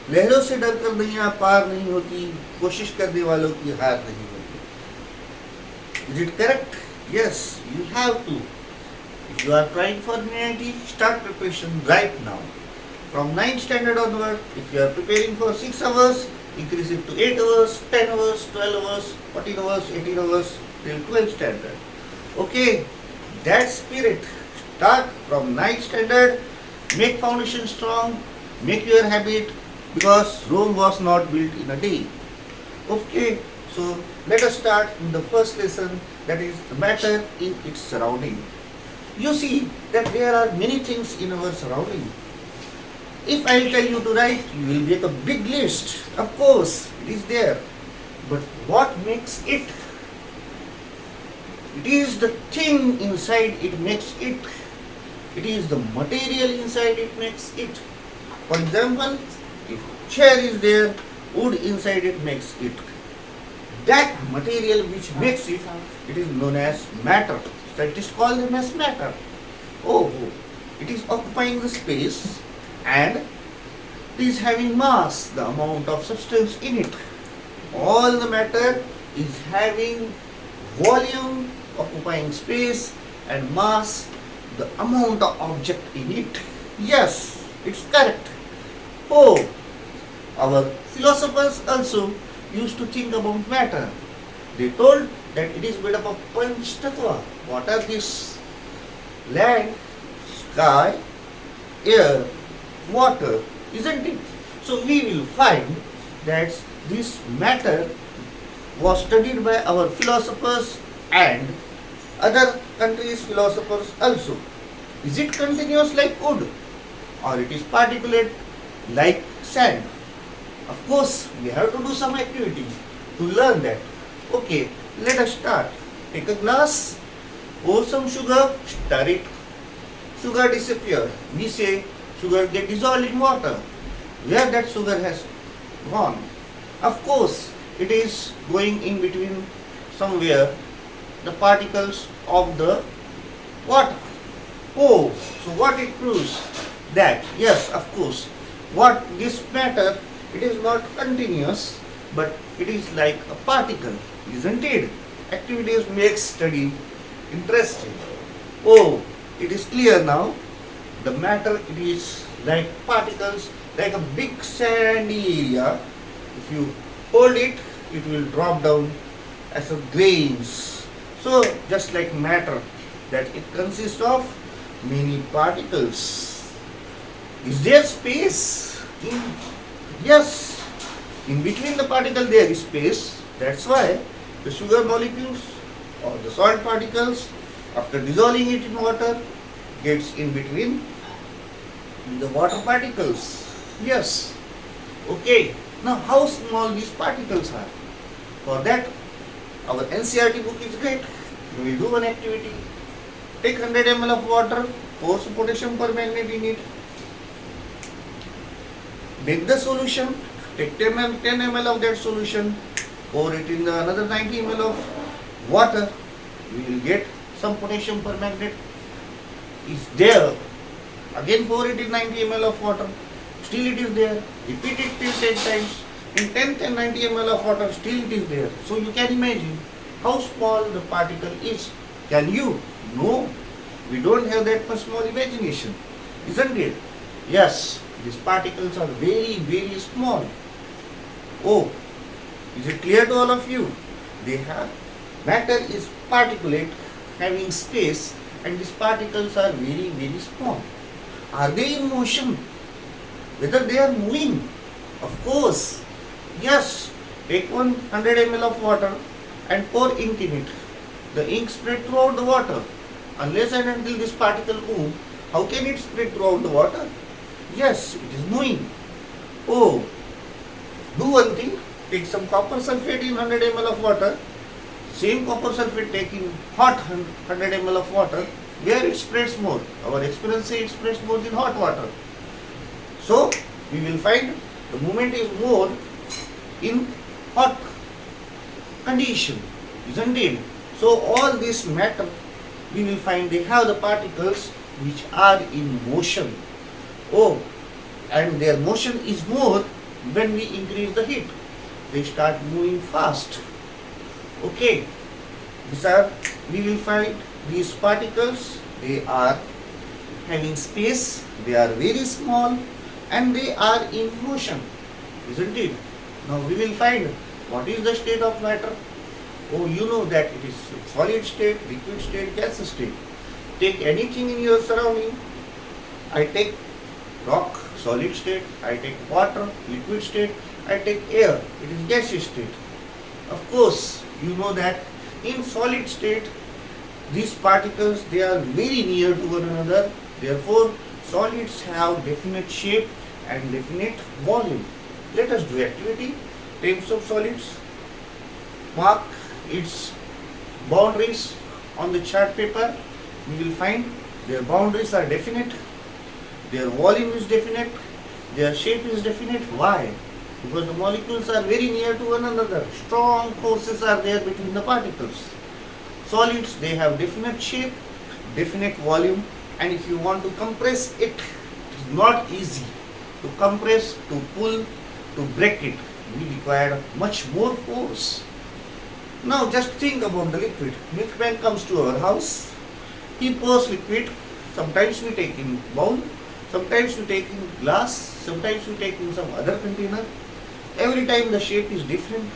लहरों से डरकर नैया पार नहीं होती, कोशिश करने वालों की हार नहीं होती. Is it correct? Yes, you have to. If you are trying for NIT, start preparation right now. From 9th standard onward, if you are preparing for 6 hours, increase it to 8 hours, 10 hours, 12 hours, 14 hours, 18 hours till 12th standard. Okay, that spirit. Start from 9th standard, make foundation strong, make your habit, because Rome was not built in a day. Okay, so let us start in the first lesson, that is the matter in its surrounding. You see that there are many things in our surrounding. If I tell you to write, you will make a big list. Of course, it is there. But what makes it? It is the thing inside it makes it. It is the material inside it makes it. For example, if chair is there, wood inside it makes it. That material which makes it, it is known as matter. Scientists call them as matter. Oh, it is occupying the space and it is having mass, the amount of substance in it. All the matter is having volume, occupying space, and mass, the amount of object in it. Yes, it's correct. Oh, our philosophers also used to think about matter. They told that it is made up of Panch Tattva. What are these? Land, sky, air, water, isn't it? So we will find that this matter was studied by our philosophers and other countries' philosophers also. Is it continuous like wood or it is particulate like sand? Of course, we have to do some activity to learn that. Okay, let us start. Take a glass, pour some sugar, stir it. Sugar disappear. We say sugar get dissolved in water. Where that sugar has gone? Of course, it is going in between somewhere the particles of the water. Oh, so what it proves? That, yes, of course, what this matter, it is not continuous, but it is like a particle, isn't it? Activities make study interesting. Oh, it is clear now. The matter, it is like particles, like a big sandy area. If you hold it, it will drop down as a grains. So, just like matter, that it consists of many particles. Is there space? Yes. In between the particle there is space. That's why the sugar molecules or the salt particles, after dissolving it in water, gets in between the water particles. Yes. Okay. Now how small these particles are? For that, our NCERT book is great. We will do one activity. Take 100 ml of water, pour some potassium permanganate in it. Make the solution. Take 10 ml of that solution. Pour it in another 90 ml of water. We will get some potassium permanganate. Is there. Again pour it in 90 ml of water. Still it is there. Repeat it till 10 times. In 10th and 90 ml of water, still it is there. So you can imagine how small the particle is. Can you? No. We don't have that much small imagination. Isn't it? Yes. These particles are very, very small. Oh, is it clear to all of you? They have, matter is particulate, having space, and these particles are very, very small. Are they in motion? Whether they are moving? Of course. Yes. Take 100 ml of water and pour ink in it. The ink spread throughout the water. Unless and until this particle moves, how can it spread throughout the water? Yes, it is moving. Oh, do one thing. Take some copper sulfate in 100 ml of water. Same copper sulfate take in hot 100 ml of water. Where it spreads more? Our experience says it spreads more in hot water. So, we will find the movement is more in hot condition, isn't it? So, all this matter, we will find they have the particles which are in motion. Oh, and their motion is more when we increase the heat. They start moving fast. Okay, these are, we will find these particles, they are having space, they are very small and they are in motion, isn't it? Now we will find what is the state of matter. Oh, you know that it is solid state, liquid state, gas state. Take anything in your surrounding. I take rock, solid state. I take water, liquid state. I take air, it is gaseous state. Of course, you know that in solid state, these particles, they are very near to one another. Therefore, solids have definite shape and definite volume. Let us do activity. Types of solids. Mark its boundaries on the chart paper. We will find their boundaries are definite, their volume is definite, their shape is definite. Why? Because the molecules are very near to one another. Strong forces are there between the particles. Solids, they have definite shape, definite volume, and if you want to compress it, it is not easy. To compress, to pull, to break it, we require much more force. Now just think about the liquid. Milkman comes to our house, he pours liquid. Sometimes we take in bowl, sometimes we take in glass, sometimes we take in some other container. Every time the shape is different.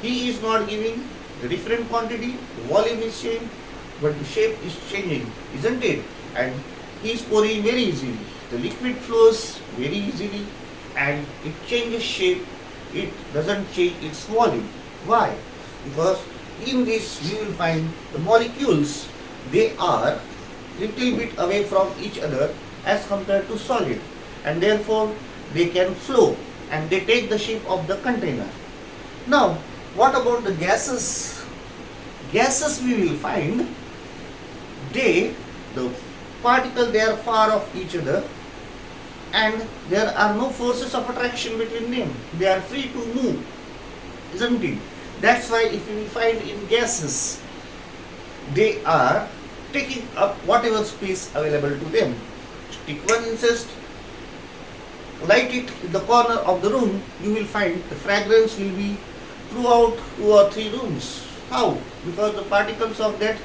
He is not giving the different quantity, the volume is same, but the shape is changing, isn't it? And he is pouring very easily. The liquid flows very easily and it changes shape, it doesn't change its volume. Why? Because in this you will find the molecules, they are little bit away from each other as compared to solid, and therefore they can flow and they take the shape of the container. Now, what about the gases? Gases we will find, the particle, they are far off each other and there are no forces of attraction between them. They are free to move, isn't it? That's why if you will find in gases, they are taking up whatever space available to them. Stick one insect, light it in the corner of the room, you will find the fragrance will be throughout 2 or 3 rooms. How? Because the particles of that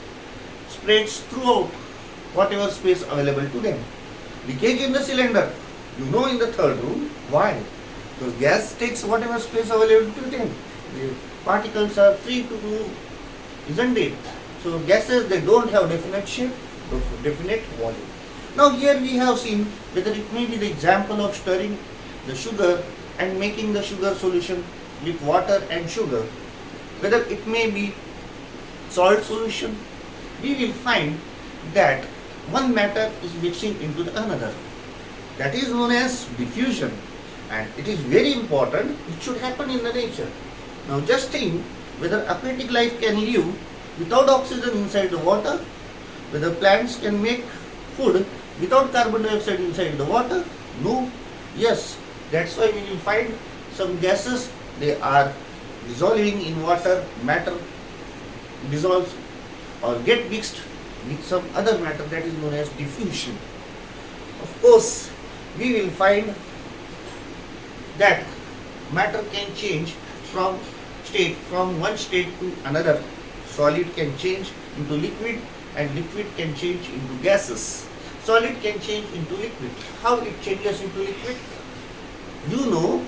spreads throughout whatever space available to them. Leakage in the cylinder, you know, in the third room. Why? Because gas takes whatever space available to them. The particles are free to move, isn't it? So gases, they don't have definite shape, definite volume. Now here we have seen whether it may be the example of stirring the sugar and making the sugar solution with water and sugar, whether it may be salt solution. We will find that one matter is mixing into the another. That is known as diffusion, and it is very important. It should happen in the nature. Now just think whether aquatic life can live without oxygen inside the water, whether plants can make food without carbon dioxide inside the water. No. Yes, that's why we will find some gases, they are dissolving in water, matter dissolves or get mixed with some other matter, that is known as diffusion. Of course, we will find that matter can change from one state to another. Solid can change into liquid and liquid can change into gases. Solid can change into liquid. How it changes into liquid? You know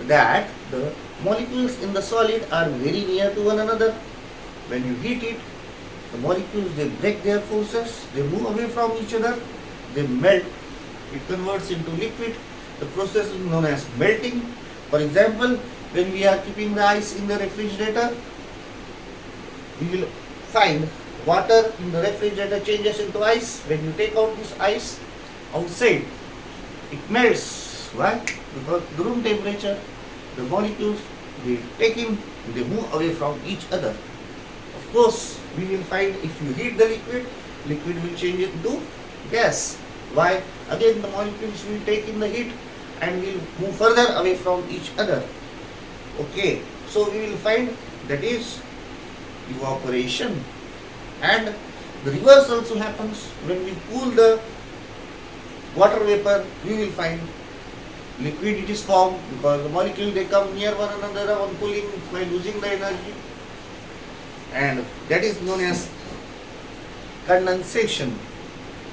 that the molecules in the solid are very near to one another. When you heat it, the molecules, they break their forces, they move away from each other, they melt, it converts into liquid. The process is known as melting. For example, when we are keeping the ice in the refrigerator, we will find water in the refrigerator changes into ice. When you take out this ice outside, it melts. Why? Because the room temperature, the molecules, they take in, they move away from each other. Of course, we will find if you heat the liquid, liquid will change into gas. Why? Again, the molecules will take in the heat and will move further away from each other. Okay, so we will find that is evaporation. And the reverse also happens when we cool the water vapor. We will find liquid it is formed because the molecule they come near one another on cooling by losing the energy, and that is known as condensation.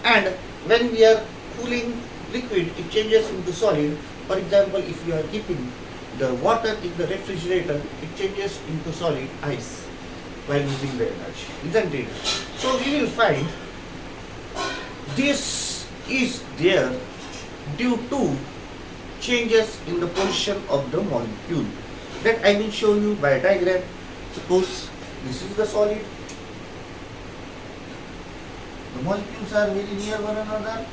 And when we are cooling liquid, it changes into solid. For example, if you are keeping the water in the refrigerator, it changes into solid ice by losing the energy, isn't it? So we will find this is there due to changes in the position of the molecule. That I will show you by a diagram. Suppose this is the solid. The molecules are very near one another.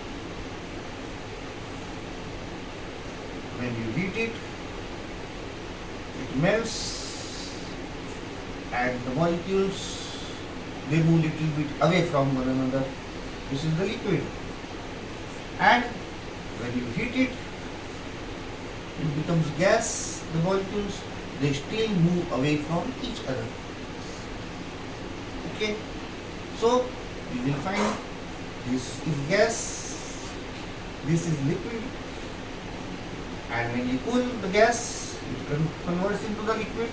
When you heat it, it melts and the molecules they move little bit away from one another. This is the liquid. And when you heat it, it becomes gas. The molecules they still move away from each other. Okay. So you will find this is gas, this is liquid, and when you cool the gas, it converts into the liquid,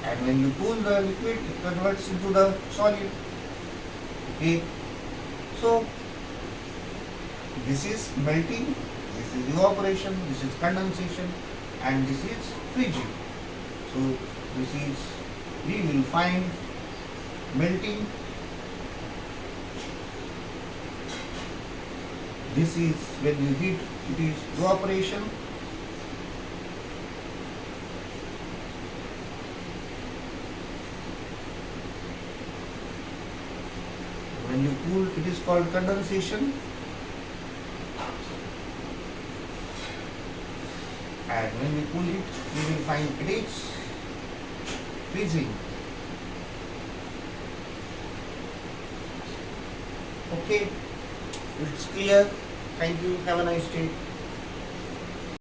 and when you cool the liquid, it converts into the solid. Okay. So this is melting, this is evaporation, this is condensation, and this is freezing. So this is, we will find melting. This is when you heat, it is evaporation. When you cool, it is called condensation. And when we cool it, we will find it is freezing. Okay, it's clear. Thank you. Have a nice day.